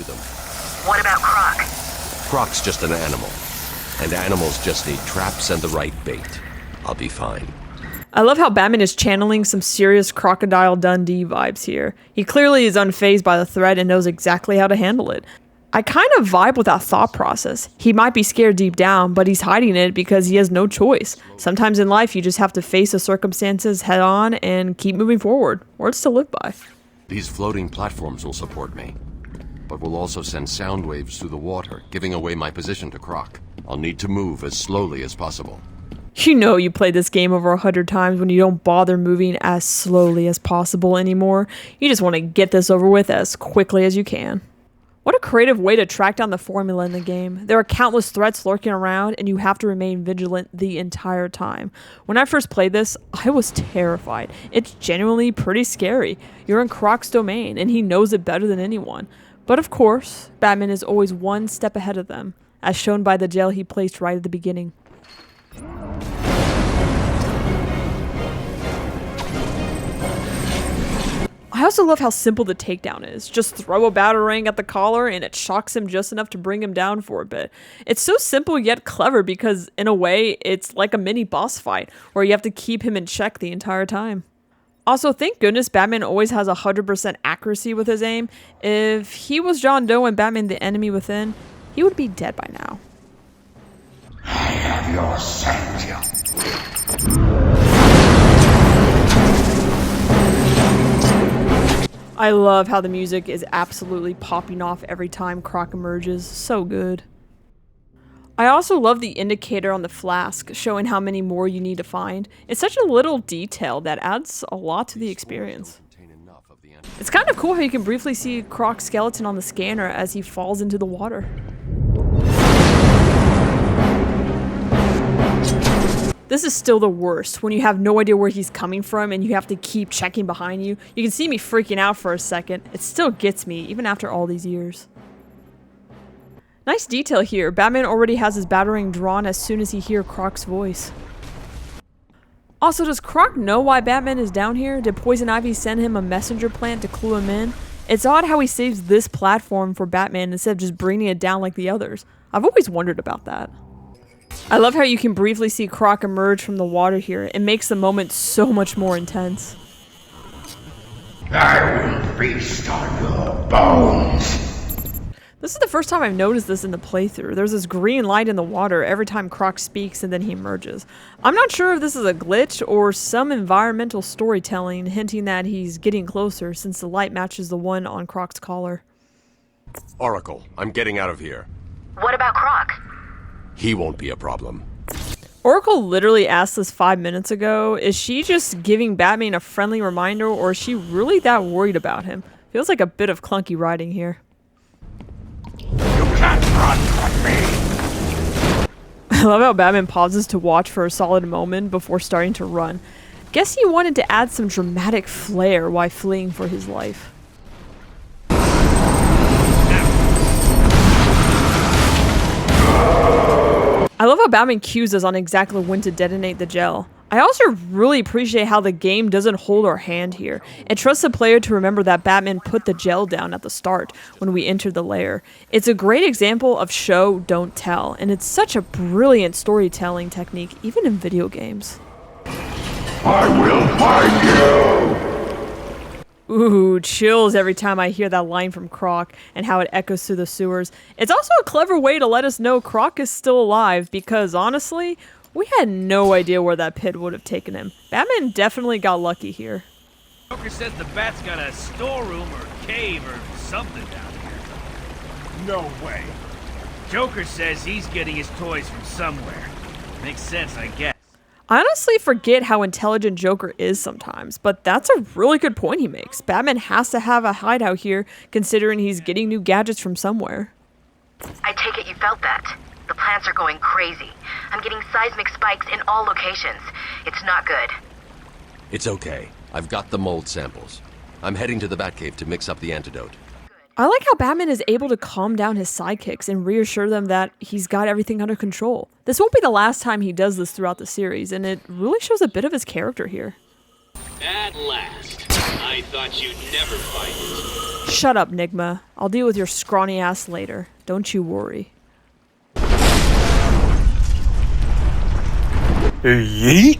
them. What about Croc? Croc's just an animal. And animals just need traps and the right bait. I'll be fine. I love how Batman is channeling some serious Crocodile Dundee vibes here. He clearly is unfazed by the threat and knows exactly how to handle it. I kind of vibe with that thought process. He might be scared deep down, but he's hiding it because he has no choice. Sometimes in life, you just have to face the circumstances head on and keep moving forward. Words to live by. These floating platforms will support me, but will also send sound waves through the water, giving away my position to Croc. I'll need to move as slowly as possible. You know you played this game over 100 times when you don't bother moving as slowly as possible anymore. You just want to get this over with as quickly as you can. What a creative way to track down the formula in the game. There are countless threats lurking around, and you have to remain vigilant the entire time. When I first played this, I was terrified. It's genuinely pretty scary. You're in Croc's domain, and he knows it better than anyone. But of course, Batman is always one step ahead of them, as shown by the jail he placed right at the beginning. I also love how simple the takedown is. Just throw a batarang at the collar and it shocks him just enough to bring him down for a bit. It's so simple yet clever because, in a way, it's like a mini boss fight where you have to keep him in check the entire time. Also, thank goodness Batman always has 100% accuracy with his aim. If he was John Doe and Batman the enemy within, he would be dead by now. I have your savior. I love how the music is absolutely popping off every time Croc emerges. So good. I also love the indicator on the flask, showing how many more you need to find. It's such a little detail that adds a lot to the experience. It's kind of cool how you can briefly see Croc's skeleton on the scanner as he falls into the water. This is still the worst, when you have no idea where he's coming from and you have to keep checking behind you. You can see me freaking out for a second. It still gets me, even after all these years. Nice detail here. Batman already has his batarang drawn as soon as he hears Croc's voice. Also, does Croc know why Batman is down here? Did Poison Ivy send him a messenger plant to clue him in? It's odd how he saves this platform for Batman instead of just bringing it down like the others. I've always wondered about that. I love how you can briefly see Croc emerge from the water here. It makes the moment so much more intense. I will feast on your bones. This is the first time I've noticed this in the playthrough. There's this green light in the water every time Croc speaks and then he emerges. I'm not sure if this is a glitch or some environmental storytelling hinting that he's getting closer since the light matches the one on Croc's collar. Oracle, I'm getting out of here. What about Croc? He won't be a problem. Oracle literally asked this 5 minutes ago. Is she just giving Batman a friendly reminder, or is she really that worried about him? Feels like a bit of clunky writing here. You can't run from me. I love how Batman pauses to watch for a solid moment before starting to run. Guess he wanted to add some dramatic flair while fleeing for his life. I love how Batman cues us on exactly when to detonate the gel. I also really appreciate how the game doesn't hold our hand here. It trusts the player to remember that Batman put the gel down at the start when we enter the lair. It's a great example of show, don't tell, and it's such a brilliant storytelling technique, even in video games. I will find you. Ooh, chills every time I hear that line from Croc and how it echoes through the sewers. It's also a clever way to let us know Croc is still alive because, honestly, we had no idea where that pit would have taken him. Batman definitely got lucky here. Joker says the Bat's got a storeroom or cave or something down here. No way. Joker says he's getting his toys from somewhere. Makes sense, I guess. I honestly forget how intelligent Joker is sometimes, but that's a really good point he makes. Batman has to have a hideout here, considering he's getting new gadgets from somewhere. I take it you felt that. The plants are going crazy. I'm getting seismic spikes in all locations. It's not good. It's okay. I've got the mold samples. I'm heading to the Batcave to mix up the antidote. I like how Batman is able to calm down his sidekicks and reassure them that he's got everything under control. This won't be the last time he does this throughout the series, and it really shows a bit of his character here. At last. I thought you'd never find it. Shut up, Nigma. I'll deal with your scrawny ass later. Don't you worry. Yeet.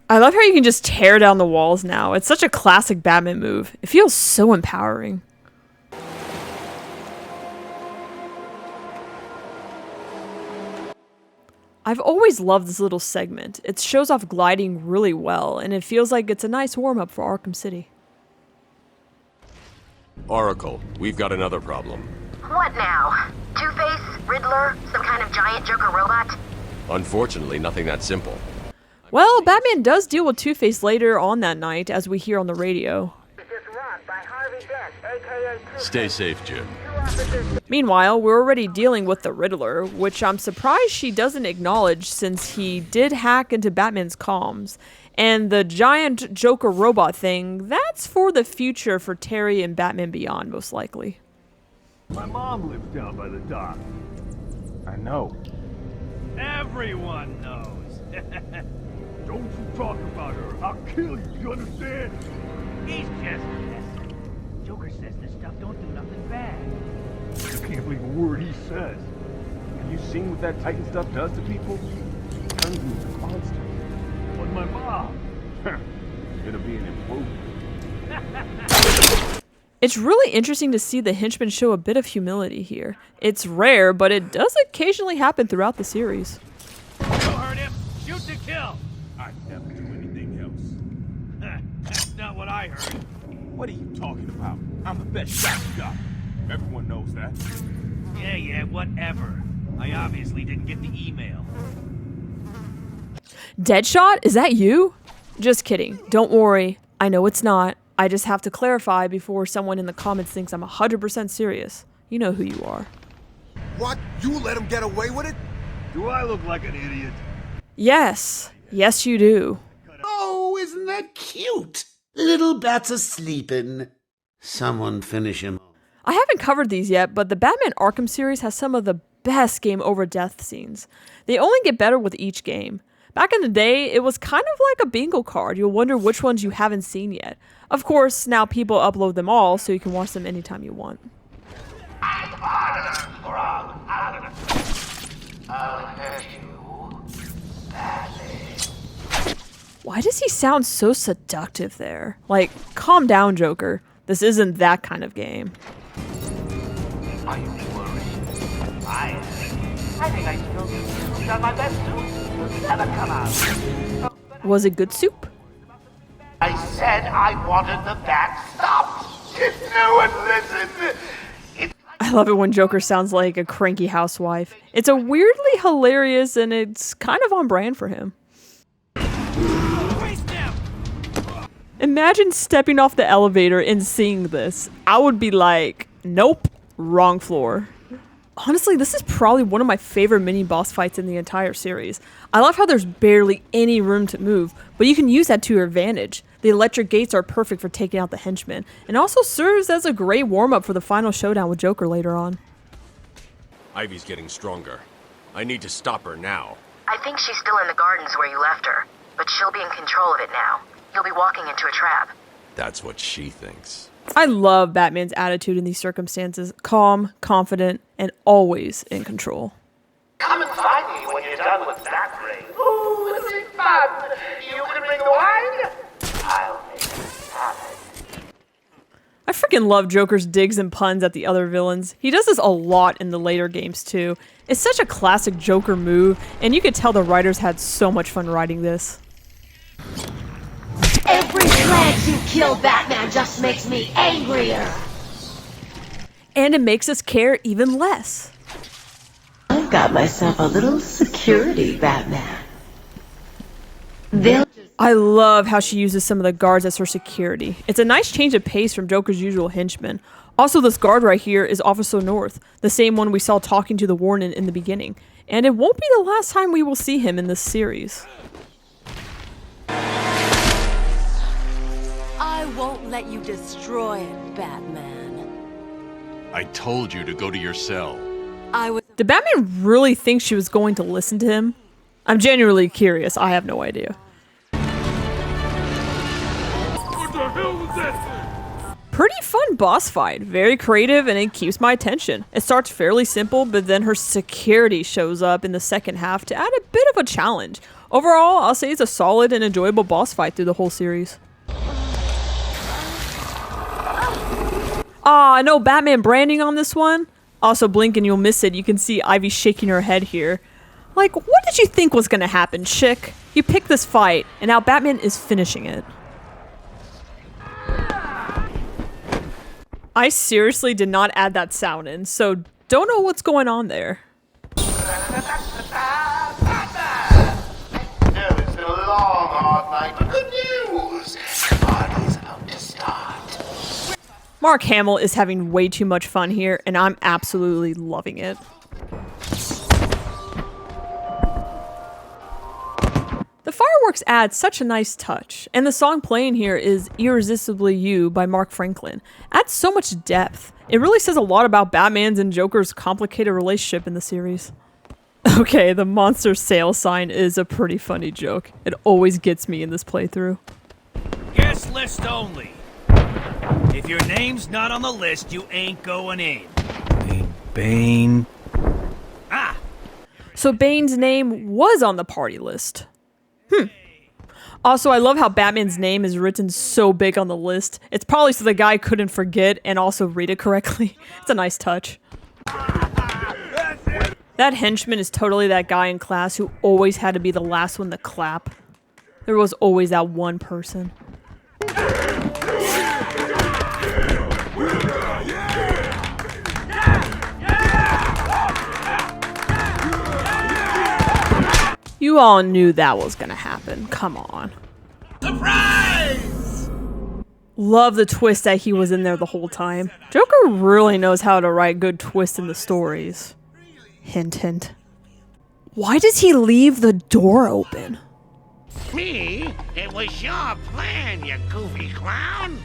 I love how you can just tear down the walls now. It's such a classic Batman move. It feels so empowering. I've always loved this little segment. It shows off gliding really well, and it feels like it's a nice warm-up for Arkham City. Oracle, we've got another problem. What now? Two-Face? Riddler? Some kind of giant Joker robot? Unfortunately, nothing that simple. Well, Batman does deal with Two-Face later on that night, as we hear on the radio. Stay safe, Jim. Meanwhile, we're already dealing with the Riddler, which I'm surprised she doesn't acknowledge since he did hack into Batman's comms. And the giant Joker robot thing, that's for the future for Terry and Batman Beyond, most likely. My mom lives down by the dock. I know. Everyone knows. Don't you talk about her. I'll kill you, you understand? He's just messing. Joker says this stuff don't do nothing bad. I can't believe a word he says. Have you seen what that Titan stuff does to people? It turns them into monsters. But my mom, it'll be an improvement. It's really interesting to see the henchmen show a bit of humility here. It's rare, but it does occasionally happen throughout the series. Don't hurt him. Shoot to kill. I'd never do anything else. That's not what I heard. What are you talking about? I'm the best shot you got. Everyone knows that. Yeah, whatever. I obviously didn't get the email. Deadshot? Is that you? Just kidding. Don't worry. I know it's not. I just have to clarify before someone in the comments thinks I'm 100% serious. You know who you are. What? You let him get away with it? Do I look like an idiot? Yes. Yes, you do. Oh, isn't that cute? Little bats are sleeping. Someone finish him. I haven't covered these yet, but the Batman Arkham series has some of the best game over death scenes. They only get better with each game. Back in the day, it was kind of like a bingo card. You'll wonder which ones you haven't seen yet. Of course, now people upload them all, so you can watch them anytime you want. Why does he sound so seductive there? Like, calm down, Joker. This isn't that kind of game. Are you worried? I think I still got my best suit. It'll never come out. Was it good soup? I said I wanted the bat stopped. No one listened. I love it when Joker sounds like a cranky housewife. It's a weirdly hilarious and it's kind of on brand for him. Imagine stepping off the elevator and seeing this. I would be like, nope, wrong floor. Honestly, this is probably one of my favorite mini-boss fights in the entire series. I love how there's barely any room to move, but you can use that to your advantage. The electric gates are perfect for taking out the henchmen, and also serves as a great warm-up for the final showdown with Joker later on. Ivy's getting stronger. I need to stop her now. I think she's still in the gardens where you left her, but she'll be in control of it now. You'll be walking into a trap. That's what she thinks. I love Batman's attitude in these circumstances. Calm, confident, and always in control. Come and find me when you're done with that raid. Ooh, it'll be fun. You can bring the wine. I'll make it happen. I freaking love Joker's digs and puns at the other villains. He does this a lot in the later games too. It's such a classic Joker move, and you could tell the writers had so much fun writing this. Every chance you kill Batman just makes me angrier. And it makes us care even less. I've got myself a little security Batman. I love how she uses some of the guards as her security. It's a nice change of pace from Joker's usual henchmen. Also, this guard right here is Officer North, the same one we saw talking to the Warden in the beginning. And it won't be the last time we will see him in this series. I won't let you destroy it, Batman. I told you to go to your cell. Did Batman really think she was going to listen to him? I'm genuinely curious. I have no idea. the hell was that? Pretty fun boss fight, very creative, and it keeps my attention. It starts fairly simple, but then her security shows up in the second half to add a bit of a challenge. Overall, I'll say it's a solid and enjoyable boss fight through the whole series. Ah, no Batman branding on this one. Also, blink and you'll miss it. You can see Ivy shaking her head here. Like, what did you think was gonna happen, chick? You picked this fight, and now Batman is finishing it. I seriously did not add that sound in, so don't know what's going on there. It's been a long, hard night, but good news. The party's about to start. Mark Hamill is having way too much fun here, and I'm absolutely loving it. The fireworks add such a nice touch, and the song playing here is Irresistibly You by Mark Franklin. Adds so much depth. It really says a lot about Batman's and Joker's complicated relationship in the series. Okay, the monster sale sign is a pretty funny joke. It always gets me in this playthrough. Guest list only. If your name's not on the list, you ain't going in. Bane. Ah! So Bane's name was on the party list. Also, I love how Batman's name is written so big on the list. It's probably so the guy couldn't forget and also read it correctly. It's a nice touch. That henchman is totally that guy in class who always had to be the last one to clap. There was always that one person. You all knew that was gonna happen. Come on. Surprise! Love the twist that he was in there the whole time. Joker really knows how to write good twists in the stories. Hint, hint. Why does he leave the door open? Me? It was your plan, you goofy clown.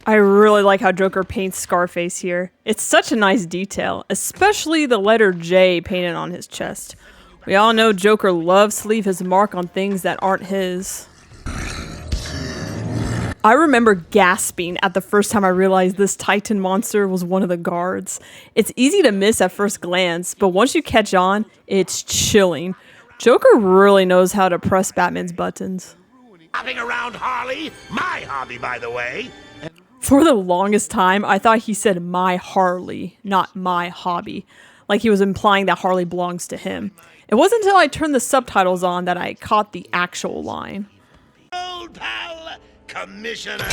I really like how Joker paints Scarface here. It's such a nice detail, especially the letter J painted on his chest. We all know Joker loves to leave his mark on things that aren't his. I remember gasping at the first time I realized this Titan monster was one of the guards. It's easy to miss at first glance, but once you catch on, it's chilling. Joker really knows how to press Batman's buttons. Hopping around Harley, my hobby, by the way. For the longest time, I thought he said my Harley, not my hobby. Like he was implying that Harley belongs to him. It wasn't until I turned the subtitles on that I caught the actual line. Old pal, Commissioner.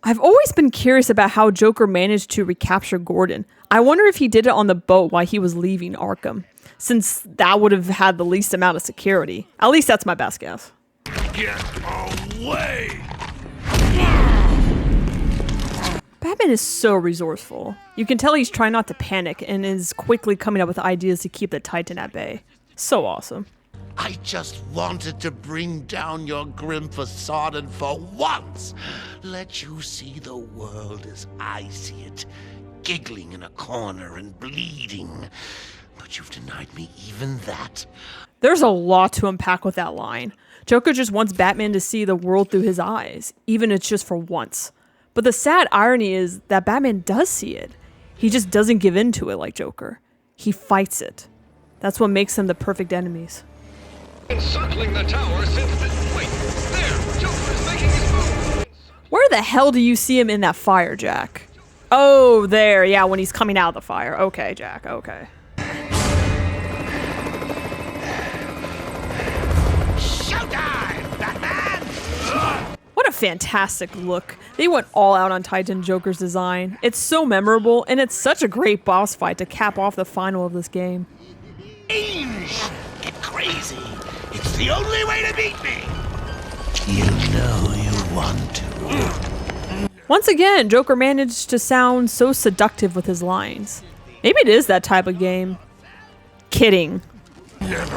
I've always been curious about how Joker managed to recapture Gordon. I wonder if he did it on the boat while he was leaving Arkham, since that would have had the least amount of security. At least that's my best guess. Get away! Batman is so resourceful. You can tell he's trying not to panic and is quickly coming up with ideas to keep the Titan at bay. So awesome. I just wanted to bring down your grim facade and for once let you see the world as I see it, giggling in a corner and bleeding. But you've denied me even that. There's a lot to unpack with that line. Joker just wants Batman to see the world through his eyes, even if it's just for once. But the sad irony is that Batman does see it. He just doesn't give in to it like Joker. He fights it. That's what makes them the perfect enemies. Encircling the tower since the... Wait, there! Joker is making his move! Where the hell do you see him in that fire, Jack? Oh, there. Yeah, when he's coming out of the fire. Okay, Jack. Okay. Showtime, Batman! What a fantastic look. They went all out on Titan Joker's design. It's so memorable, and it's such a great boss fight to cap off the final of this game. Get crazy. It's the only way to beat me. You know you want to. Once again, Joker managed to sound so seductive with his lines. Maybe it is that type of game. Kidding. Never.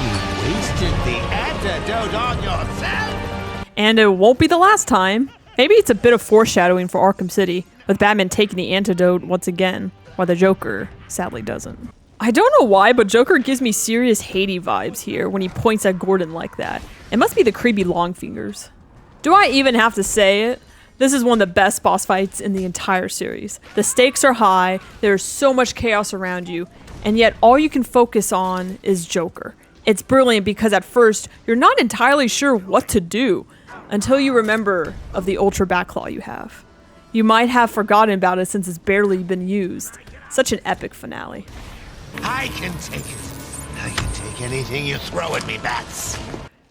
You wasted the antidote on yourself. And it won't be the last time. Maybe it's a bit of foreshadowing for Arkham City, with Batman taking the antidote once again, while the Joker sadly doesn't. I don't know why, but Joker gives me serious Hades vibes here when he points at Gordon like that. It must be the creepy long fingers. Do I even have to say it? This is one of the best boss fights in the entire series. The stakes are high, there's so much chaos around you, and yet all you can focus on is Joker. It's brilliant because at first, you're not entirely sure what to do until you remember of the Ultra Batclaw you have. You might have forgotten about it since it's barely been used. Such an epic finale. I can take it. I can take anything you throw at me, Bats.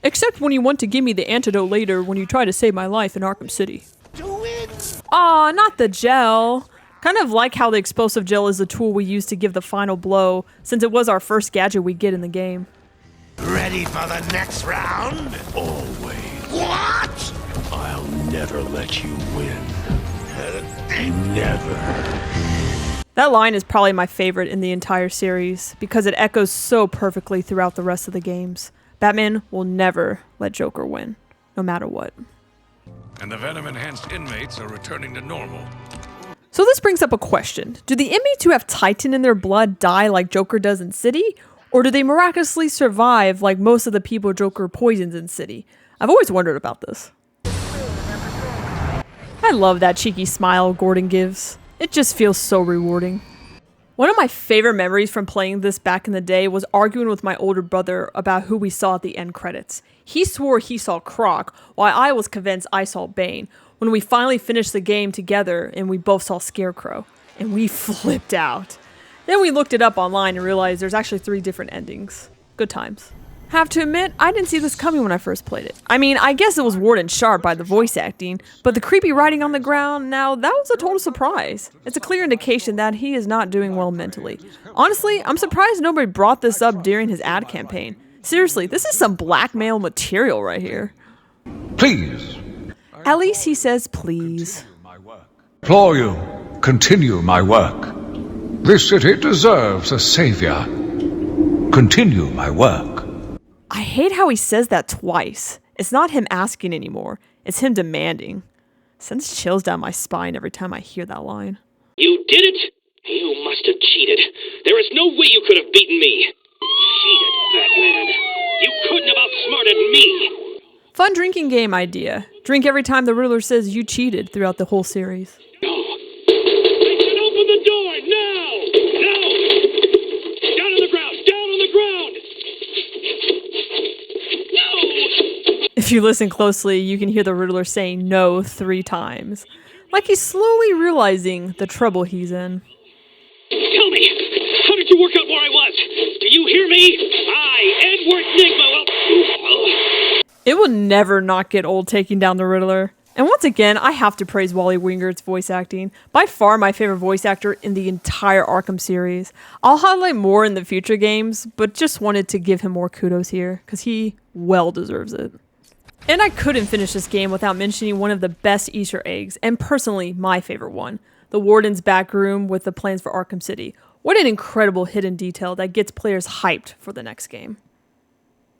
Except when you want to give me the antidote later when you try to save my life in Arkham City. Do it! Aw, not the gel. Kind of like how the explosive gel is the tool we use to give the final blow, since it was our first gadget we get in the game. Ready for the next round? Always. What? I'll never let you win. Never. That line is probably my favorite in the entire series, because it echoes so perfectly throughout the rest of the games. Batman will never let Joker win, no matter what. And the venom-enhanced inmates are returning to normal. So this brings up a question. Do the inmates who have Titan in their blood die like Joker does in City? Or do they miraculously survive like most of the people Joker poisons in City? I've always wondered about this. I love that cheeky smile Gordon gives. It just feels so rewarding. One of my favorite memories from playing this back in the day was arguing with my older brother about who we saw at the end credits. He swore he saw Croc, while I was convinced I saw Bane, when we finally finished the game together and we both saw Scarecrow. And we flipped out. Then we looked it up online and realized there's actually 3 different endings. Good times. Have to admit, I didn't see this coming when I first played it. I mean, I guess it was Warden sharp by the voice acting, but the creepy writing on the ground, now that was a total surprise. It's a clear indication that he is not doing well mentally. Honestly, I'm surprised nobody brought this up during his ad campaign. Seriously, this is some blackmail material right here. Please. At least he says please. Implore you, continue my work. This city deserves a savior. Continue my work. I hate how he says that twice. It's not him asking anymore. It's him demanding. Sends chills down my spine every time I hear that line. You did it? You must have cheated. There is no way you could have beaten me. Cheated, Batman. You couldn't have outsmarted me. Fun drinking game idea. Drink every time the Riddler says you cheated throughout the whole series. No. I said open the door, now! Now! Down on the ground! Down on the ground! If you listen closely, you can hear the Riddler saying no 3 times. Like he's slowly realizing the trouble he's in. Tell me, how did you work out where I was? Do you hear me? I, Edward Nigma, It will never not get old taking down the Riddler. And once again, I have to praise Wally Wingert's voice acting. By far my favorite voice actor in the entire Arkham series. I'll highlight more in the future games, but just wanted to give him more kudos here, because he well deserves it. And I couldn't finish this game without mentioning one of the best Easter eggs, and personally my favorite one. The Warden's back room with the plans for Arkham City. What an incredible hidden detail that gets players hyped for the next game.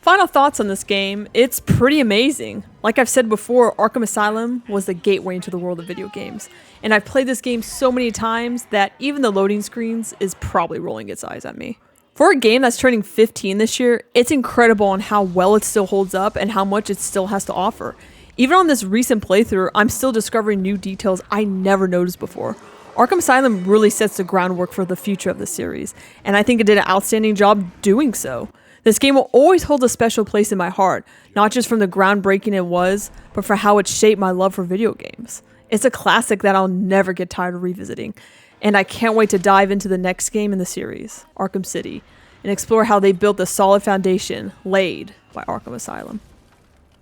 Final thoughts on this game, it's pretty amazing. Like I've said before, Arkham Asylum was the gateway into the world of video games. And I've played this game so many times that even the loading screens is probably rolling its eyes at me. For a game that's turning 15 this year, it's incredible on how well it still holds up and how much it still has to offer. Even on this recent playthrough, I'm still discovering new details I never noticed before. Arkham Asylum really sets the groundwork for the future of the series, and I think it did an outstanding job doing so. This game will always hold a special place in my heart, not just from the groundbreaking it was, but for how it shaped my love for video games. It's a classic that I'll never get tired of revisiting, and I can't wait to dive into the next game in the series, Arkham City, and explore how they built the solid foundation laid by Arkham Asylum.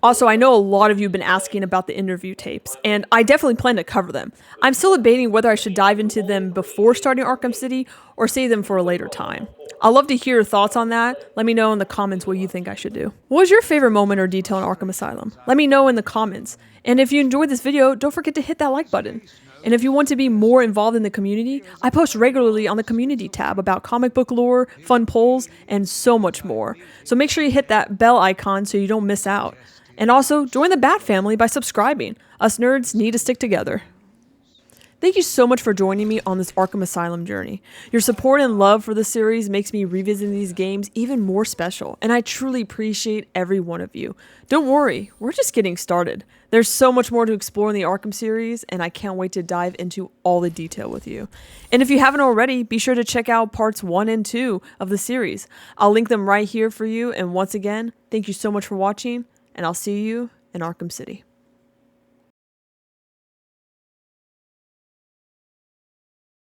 Also, I know a lot of you have been asking about the interview tapes, and I definitely plan to cover them. I'm still debating whether I should dive into them before starting Arkham City or save them for a later time. I'd love to hear your thoughts on that. Let me know in the comments what you think I should do. What was your favorite moment or detail in Arkham Asylum? Let me know in the comments. And if you enjoyed this video, don't forget to hit that like button. And if you want to be more involved in the community, I post regularly on the community tab about comic book lore, fun polls, and so much more. So make sure you hit that bell icon so you don't miss out. And also, join the Bat family by subscribing. Us nerds need to stick together. Thank you so much for joining me on this Arkham Asylum journey. Your support and love for the series makes me revisiting these games even more special, and I truly appreciate every one of you. Don't worry, we're just getting started. There's so much more to explore in the Arkham series, and I can't wait to dive into all the detail with you. And if you haven't already, be sure to check out parts 1 and 2 of the series. I'll link them right here for you, and once again, thank you so much for watching, and I'll see you in Arkham City.